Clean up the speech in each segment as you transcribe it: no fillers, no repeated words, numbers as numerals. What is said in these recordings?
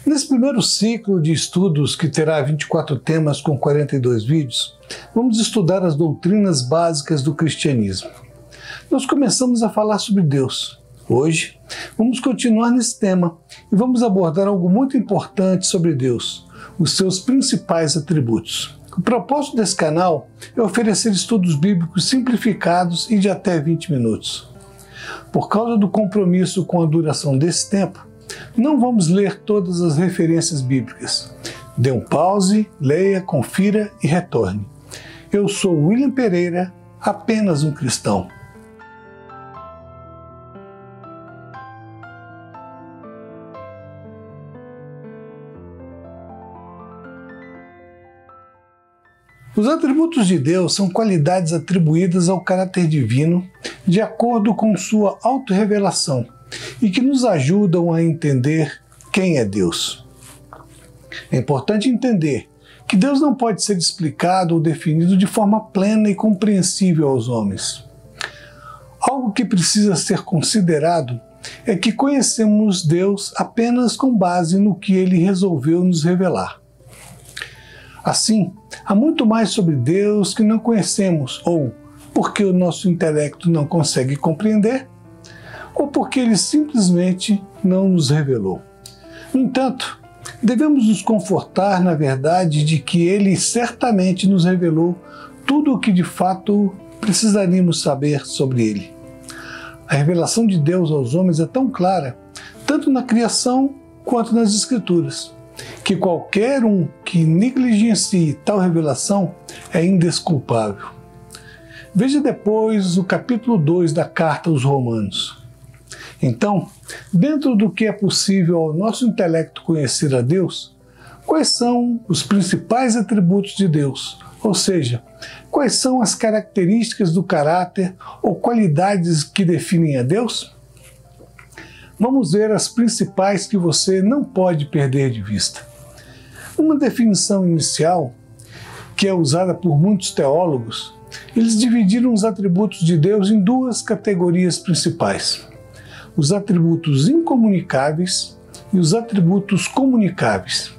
Nesse primeiro ciclo de estudos, que terá 24 temas com 42 vídeos, vamos estudar as doutrinas básicas do cristianismo. Nós começamos a falar sobre Deus. Hoje, vamos continuar nesse tema e vamos abordar algo muito importante sobre Deus, os seus principais atributos. O propósito desse canal é oferecer estudos bíblicos simplificados e de até 20 minutos. Por causa do compromisso com a duração desse tempo, não vamos ler todas as referências bíblicas. Dê um pause, leia, confira e retorne. Eu sou William Pereira, apenas um cristão. Os atributos de Deus são qualidades atribuídas ao caráter divino de acordo com sua autorrevelação e que nos ajudam a entender quem é Deus. É importante entender que Deus não pode ser explicado ou definido de forma plena e compreensível aos homens. Algo que precisa ser considerado é que conhecemos Deus apenas com base no que Ele resolveu nos revelar. Assim, há muito mais sobre Deus que não conhecemos, ou porque o nosso intelecto não consegue compreender, ou porque Ele simplesmente não nos revelou. No entanto, devemos nos confortar na verdade de que Ele certamente nos revelou tudo o que de fato precisaríamos saber sobre Ele. A revelação de Deus aos homens é tão clara, tanto na criação quanto nas Escrituras, que qualquer um que negligencie tal revelação é indesculpável. Veja depois o capítulo 2 da carta aos Romanos. Então, dentro do que é possível ao nosso intelecto conhecer a Deus, quais são os principais atributos de Deus? Ou seja, quais são as características do caráter ou qualidades que definem a Deus? Vamos ver as principais que você não pode perder de vista. Uma definição inicial, que é usada por muitos teólogos, eles dividiram os atributos de Deus em duas categorias principais: os atributos incomunicáveis e os atributos comunicáveis.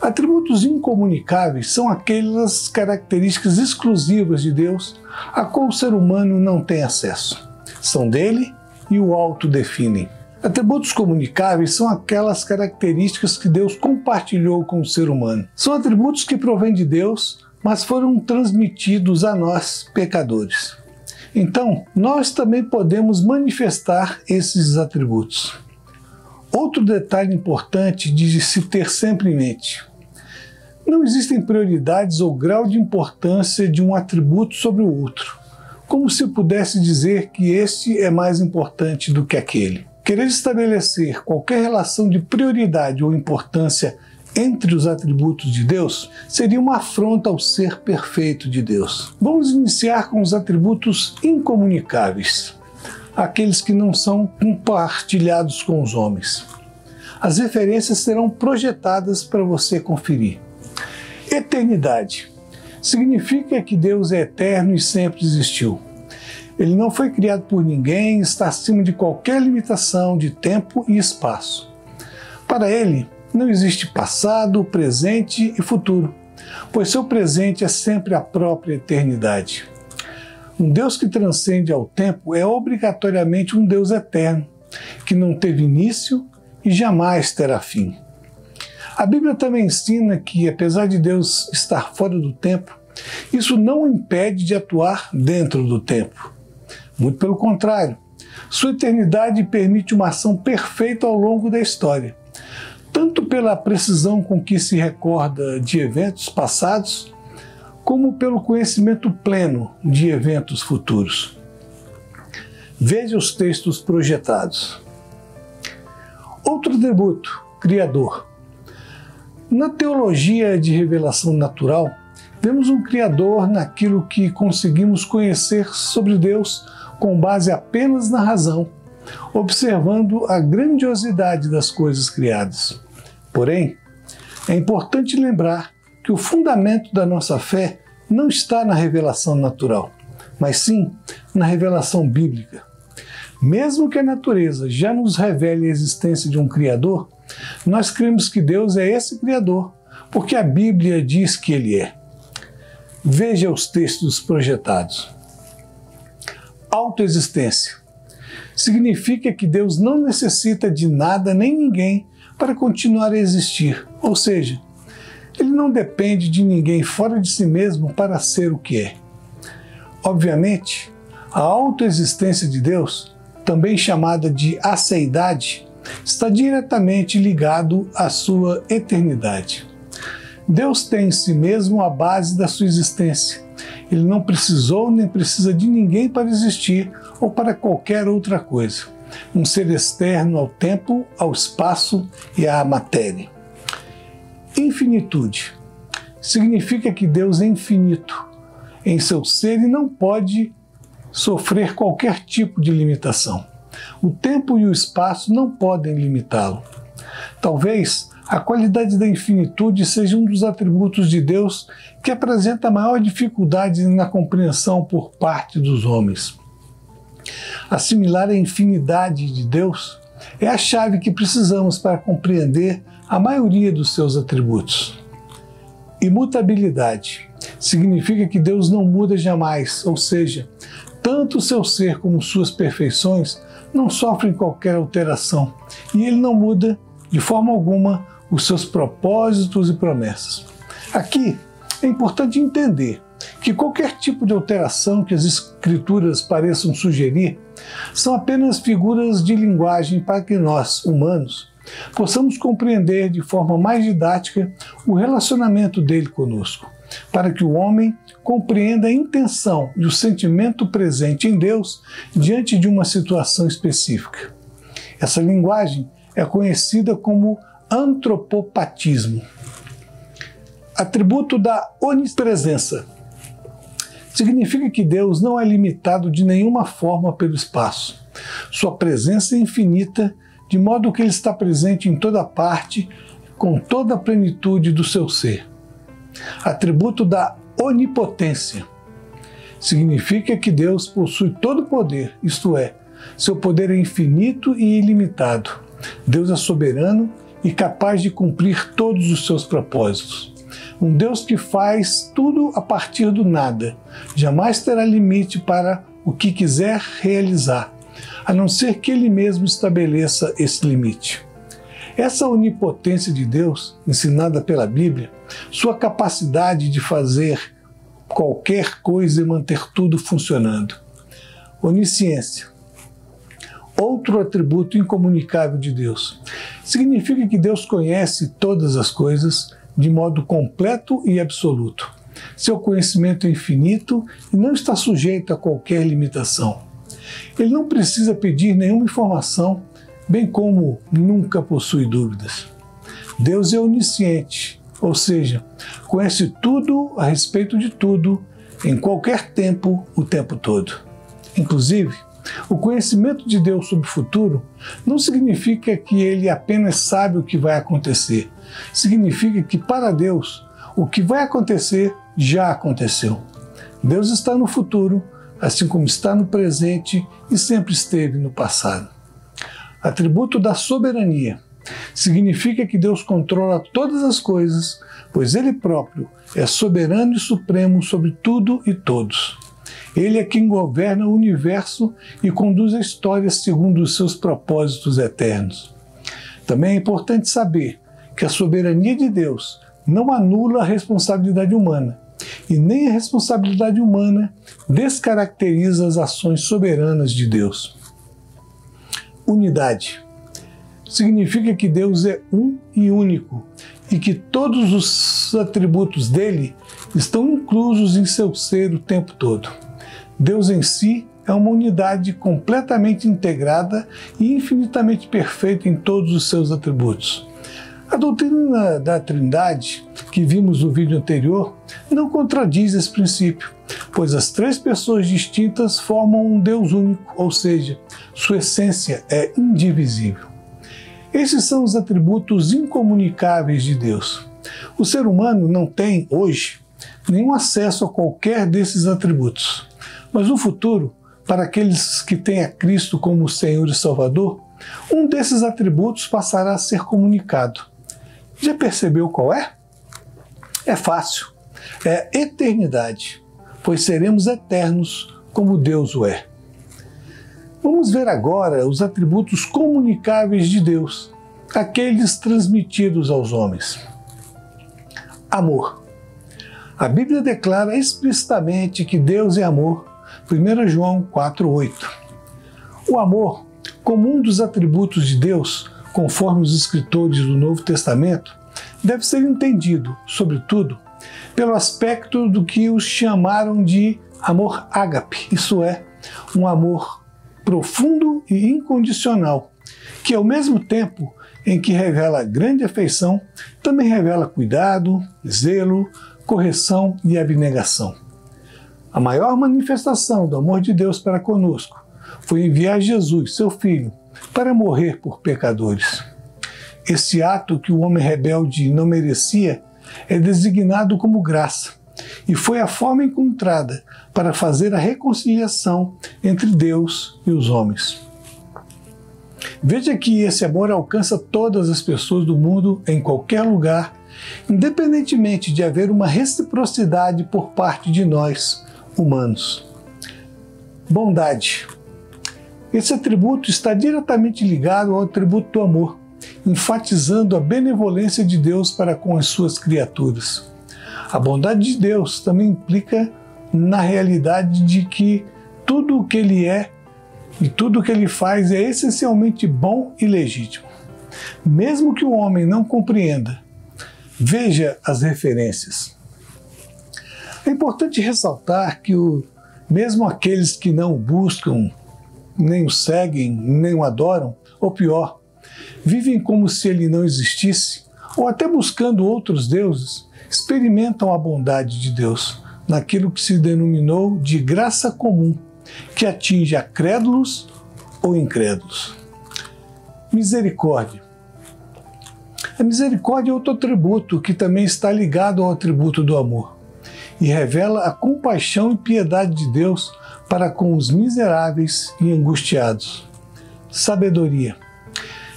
Atributos incomunicáveis são aquelas características exclusivas de Deus a qual o ser humano não tem acesso. São dele e o autodefinem. Atributos comunicáveis são aquelas características que Deus compartilhou com o ser humano. São atributos que provêm de Deus, mas foram transmitidos a nós, pecadores. Então, nós também podemos manifestar esses atributos. Outro detalhe importante de se ter sempre em mente: não existem prioridades ou grau de importância de um atributo sobre o outro, como se pudesse dizer que este é mais importante do que aquele. Querer estabelecer qualquer relação de prioridade ou importância entre os atributos de Deus seria uma afronta ao ser perfeito de Deus. Vamos iniciar com os atributos incomunicáveis, aqueles que não são compartilhados com os homens. As referências serão projetadas para você conferir. Eternidade significa que Deus é eterno e sempre existiu. Ele não foi criado por ninguém, está acima de qualquer limitação de tempo e espaço. Para Ele, não existe passado, presente e futuro, pois seu presente é sempre a própria eternidade. Um Deus que transcende ao tempo é obrigatoriamente um Deus eterno, que não teve início e jamais terá fim. A Bíblia também ensina que, apesar de Deus estar fora do tempo, isso não o impede de atuar dentro do tempo. Muito pelo contrário, sua eternidade permite uma ação perfeita ao longo da história, tanto pela precisão com que se recorda de eventos passados, como pelo conhecimento pleno de eventos futuros. Veja os textos projetados. Outro atributo, Criador. Na teologia de revelação natural, vemos um Criador naquilo que conseguimos conhecer sobre Deus com base apenas na razão, observando a grandiosidade das coisas criadas. Porém, é importante lembrar que o fundamento da nossa fé não está na revelação natural, mas sim na revelação bíblica. Mesmo que a natureza já nos revele a existência de um Criador, nós cremos que Deus é esse Criador, porque a Bíblia diz que Ele é. Veja os textos projetados. Autoexistência. Significa que Deus não necessita de nada nem ninguém para continuar a existir, ou seja, Ele não depende de ninguém fora de si mesmo para ser o que é. Obviamente, a autoexistência de Deus, também chamada de aceidade, está diretamente ligado à sua eternidade. Deus tem em si mesmo a base da sua existência. Ele não precisou nem precisa de ninguém para existir ou para qualquer outra coisa. Um ser externo ao tempo, ao espaço e à matéria. Infinitude. Significa que Deus é infinito em seu ser e não pode sofrer qualquer tipo de limitação. O tempo e o espaço não podem limitá-lo. Talvez a qualidade da infinitude seja um dos atributos de Deus que apresenta maior dificuldade na compreensão por parte dos homens. Assimilar a infinidade de Deus é a chave que precisamos para compreender a maioria dos seus atributos. Imutabilidade significa que Deus não muda jamais, ou seja, tanto o seu ser como suas perfeições não sofrem qualquer alteração, e Ele não muda de forma alguma os seus propósitos e promessas. Aqui é importante entender que qualquer tipo de alteração que as Escrituras pareçam sugerir são apenas figuras de linguagem para que nós, humanos, possamos compreender de forma mais didática o relacionamento dele conosco, para que o homem compreenda a intenção e o sentimento presente em Deus diante de uma situação específica. Essa linguagem é conhecida como antropopatismo. Atributo da onipresença. Significa que Deus não é limitado de nenhuma forma pelo espaço. Sua presença é infinita, de modo que Ele está presente em toda parte, com toda a plenitude do seu ser. Atributo da onipotência. Significa que Deus possui todo o poder, isto é, seu poder é infinito e ilimitado. Deus é soberano e capaz de cumprir todos os seus propósitos. Um Deus que faz tudo a partir do nada, jamais terá limite para o que quiser realizar, a não ser que Ele mesmo estabeleça esse limite. Essa onipotência de Deus, ensinada pela Bíblia, sua capacidade de fazer qualquer coisa e manter tudo funcionando. Onisciência. Outro atributo incomunicável de Deus. Significa que Deus conhece todas as coisas de modo completo e absoluto. Seu conhecimento é infinito e não está sujeito a qualquer limitação. Ele não precisa pedir nenhuma informação, bem como nunca possui dúvidas. Deus é onisciente, ou seja, conhece tudo a respeito de tudo, em qualquer tempo, o tempo todo. Inclusive, o conhecimento de Deus sobre o futuro não significa que Ele apenas sabe o que vai acontecer. Significa que, para Deus, o que vai acontecer já aconteceu. Deus está no futuro, assim como está no presente e sempre esteve no passado. Atributo da soberania. Significa que Deus controla todas as coisas, pois Ele próprio é soberano e supremo sobre tudo e todos. Ele é quem governa o universo e conduz a história segundo os seus propósitos eternos. Também é importante saber que a soberania de Deus não anula a responsabilidade humana, e nem a responsabilidade humana descaracteriza as ações soberanas de Deus. Unidade. Significa que Deus é um e único, e que todos os atributos dele estão inclusos em seu ser o tempo todo. Deus em si é uma unidade completamente integrada e infinitamente perfeita em todos os seus atributos. A doutrina da Trindade, que vimos no vídeo anterior, não contradiz esse princípio, pois as três pessoas distintas formam um Deus único, ou seja, sua essência é indivisível. Esses são os atributos incomunicáveis de Deus. O ser humano não tem, hoje, nenhum acesso a qualquer desses atributos. Mas no futuro, para aqueles que têm a Cristo como Senhor e Salvador, um desses atributos passará a ser comunicado. Já percebeu qual é? É fácil. É a eternidade, pois seremos eternos como Deus o é. Vamos ver agora os atributos comunicáveis de Deus, aqueles transmitidos aos homens. Amor. A Bíblia declara explicitamente que Deus é amor, 1 João 4,8. O amor, como um dos atributos de Deus, conforme os escritores do Novo Testamento, deve ser entendido, sobretudo, pelo aspecto do que os chamaram de amor ágape, isso é, um amor profundo e incondicional, que ao mesmo tempo em que revela grande afeição, também revela cuidado, zelo, correção e abnegação. A maior manifestação do amor de Deus para conosco foi enviar Jesus, seu Filho, para morrer por pecadores. Esse ato que o homem rebelde não merecia é designado como graça, e foi a forma encontrada para fazer a reconciliação entre Deus e os homens. Veja que esse amor alcança todas as pessoas do mundo em qualquer lugar, independentemente de haver uma reciprocidade por parte de nós, humanos. Bondade. Esse atributo está diretamente ligado ao atributo do amor, enfatizando a benevolência de Deus para com as suas criaturas. A bondade de Deus também implica na realidade de que tudo o que Ele é e tudo o que Ele faz é essencialmente bom e legítimo. Mesmo que o homem não compreenda, veja as referências. É importante ressaltar que mesmo aqueles que não o buscam, nem o seguem, nem o adoram, ou pior, vivem como se ele não existisse, ou até buscando outros deuses, experimentam a bondade de Deus naquilo que se denominou de graça comum, que atinge a crédulos ou incrédulos. Misericórdia. A misericórdia é outro atributo que também está ligado ao atributo do amor e revela a compaixão e piedade de Deus para com os miseráveis e angustiados. Sabedoria.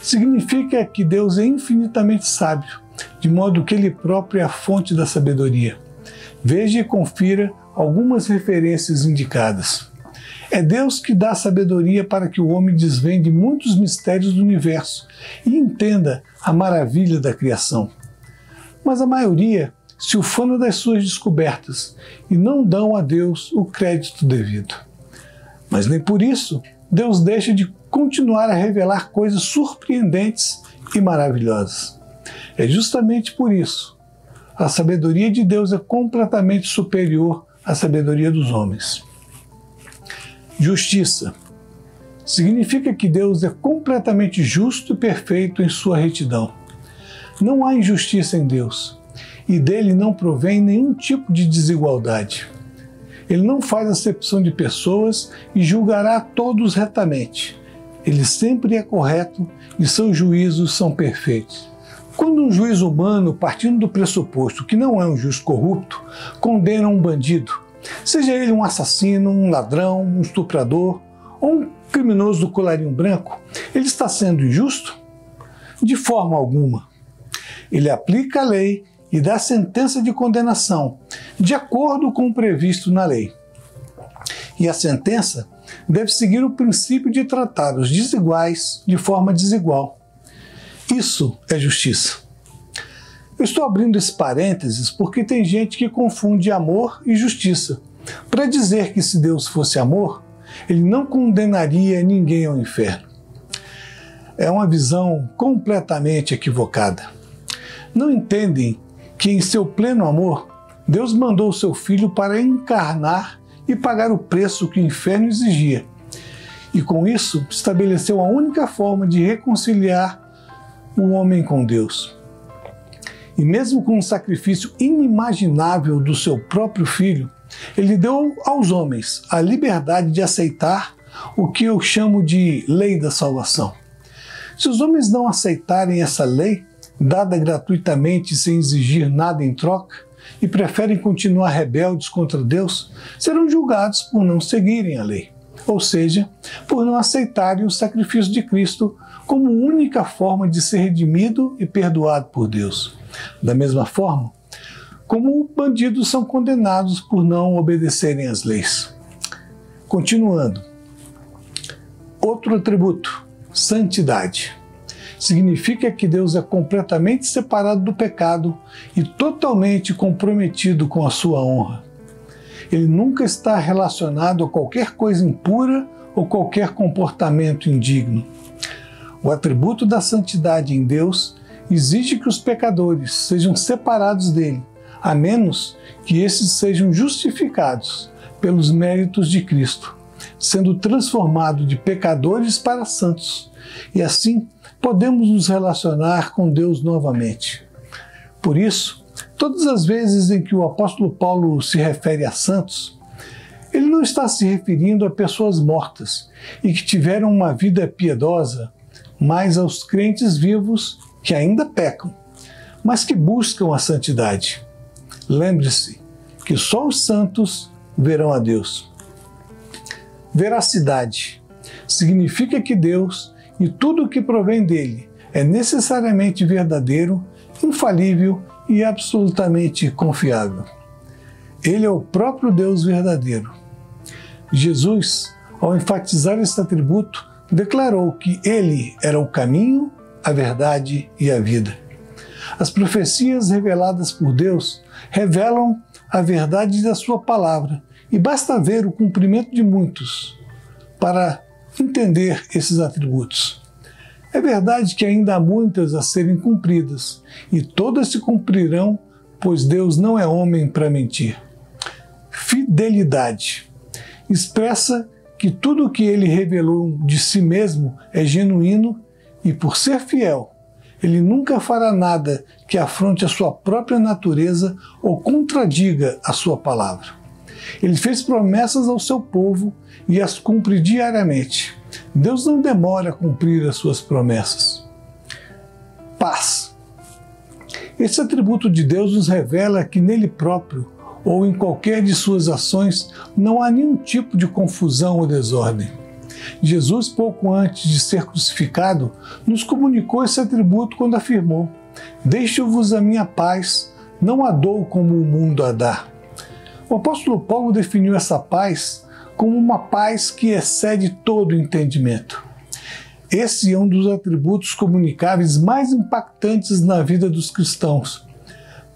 Significa que Deus é infinitamente sábio, de modo que Ele próprio é a fonte da sabedoria. Veja e confira algumas referências indicadas. É Deus que dá sabedoria para que o homem desvende muitos mistérios do universo e entenda a maravilha da criação. Mas a maioria se ufana das suas descobertas e não dão a Deus o crédito devido. Mas nem por isso Deus deixa de continuar a revelar coisas surpreendentes e maravilhosas. É justamente por isso a sabedoria de Deus é completamente superior à sabedoria dos homens. Justiça. Significa que Deus é completamente justo e perfeito em sua retidão. Não há injustiça em Deus, e dele não provém nenhum tipo de desigualdade. Ele não faz acepção de pessoas e julgará todos retamente. Ele sempre é correto e seus juízos são perfeitos. Quando um juiz humano, partindo do pressuposto que não é um juiz corrupto, condena um bandido, seja ele um assassino, um ladrão, um estuprador ou um criminoso do colarinho branco, ele está sendo injusto? De forma alguma. Ele aplica a lei e dá sentença de condenação, de acordo com o previsto na lei. E a sentença deve seguir o princípio de tratar os desiguais de forma desigual. Isso é justiça. Eu estou abrindo esse parênteses porque tem gente que confunde amor e justiça, para dizer que se Deus fosse amor, Ele não condenaria ninguém ao inferno. É uma visão completamente equivocada. Não entendem que em seu pleno amor, Deus mandou o seu Filho para encarnar e pagar o preço que o inferno exigia. E com isso, estabeleceu a única forma de reconciliar o homem com Deus. E mesmo com um sacrifício inimaginável do seu próprio Filho, Ele deu aos homens a liberdade de aceitar o que eu chamo de lei da salvação. Se os homens não aceitarem essa lei, dada gratuitamente sem exigir nada em troca, e preferem continuar rebeldes contra Deus, serão julgados por não seguirem a lei. ou seja, por não aceitarem o sacrifício de Cristo como única forma de ser redimido e perdoado por Deus. Da mesma forma, como bandidos são condenados por não obedecerem às leis. Continuando. Outro atributo, santidade. Significa que Deus é completamente separado do pecado e totalmente comprometido com a sua honra. Ele nunca está relacionado a qualquer coisa impura ou qualquer comportamento indigno. O atributo da santidade em Deus exige que os pecadores sejam separados dele, a menos que esses sejam justificados pelos méritos de Cristo, sendo transformados de pecadores para santos, e assim podemos nos relacionar com Deus novamente. Por isso, todas as vezes em que o apóstolo Paulo se refere a santos, ele não está se referindo a pessoas mortas e que tiveram uma vida piedosa, mas aos crentes vivos que ainda pecam, mas que buscam a santidade. Lembre-se que só os santos verão a Deus. Veracidade significa que Deus e tudo o que provém dele é necessariamente verdadeiro, infalível e absolutamente confiável. Ele é o próprio Deus verdadeiro. Jesus, ao enfatizar esse atributo, declarou que ele era o caminho, a verdade e a vida. As profecias reveladas por Deus revelam a verdade da sua palavra e basta ver o cumprimento de muitos para entender esses atributos. É verdade que ainda há muitas a serem cumpridas e todas se cumprirão, pois Deus não é homem para mentir. Fidelidade expressa que tudo o que ele revelou de si mesmo é genuíno e, por ser fiel, ele nunca fará nada que afronte a sua própria natureza ou contradiga a sua palavra. Ele fez promessas ao seu povo e as cumpre diariamente. Deus não demora a cumprir as suas promessas. Paz. Esse atributo de Deus nos revela que nele próprio ou em qualquer de suas ações não há nenhum tipo de confusão ou desordem. Jesus, pouco antes de ser crucificado, nos comunicou esse atributo quando afirmou: "Deixo-vos a minha paz, não a dou como o mundo a dá." O apóstolo Paulo definiu essa paz como uma paz que excede todo entendimento. Esse é um dos atributos comunicáveis mais impactantes na vida dos cristãos,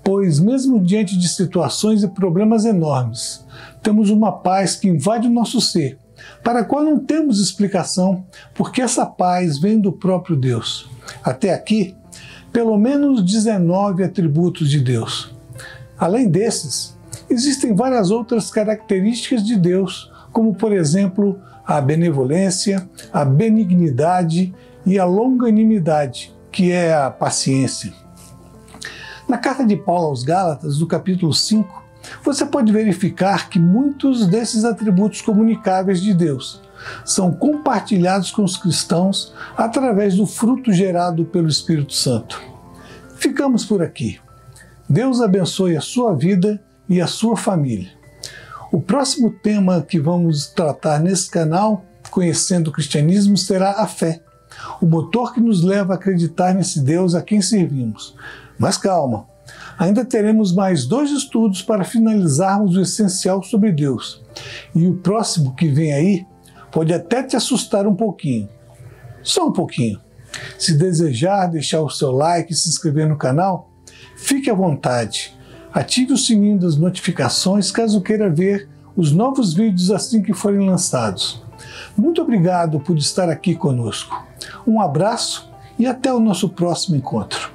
pois mesmo diante de situações e problemas enormes, temos uma paz que invade o nosso ser, para a qual não temos explicação, porque essa paz vem do próprio Deus. Até aqui, pelo menos 19 atributos de Deus. Além desses, existem várias outras características de Deus, como por exemplo, a benevolência, a benignidade e a longanimidade, que é a paciência. Na carta de Paulo aos Gálatas, no capítulo 5, você pode verificar que muitos desses atributos comunicáveis de Deus são compartilhados com os cristãos através do fruto gerado pelo Espírito Santo. Ficamos por aqui. Deus abençoe a sua vida e a sua família. O próximo tema que vamos tratar nesse canal, Conhecendo o Cristianismo, será a fé, o motor que nos leva a acreditar nesse Deus a quem servimos. Mas calma, ainda teremos mais 2 estudos para finalizarmos o essencial sobre Deus. E o próximo que vem aí pode até te assustar um pouquinho. Só um pouquinho. Se desejar deixar o seu like e se inscrever no canal, fique à vontade. Ative o sininho das notificações caso queira ver os novos vídeos assim que forem lançados. Muito obrigado por estar aqui conosco. Um abraço e até o nosso próximo encontro.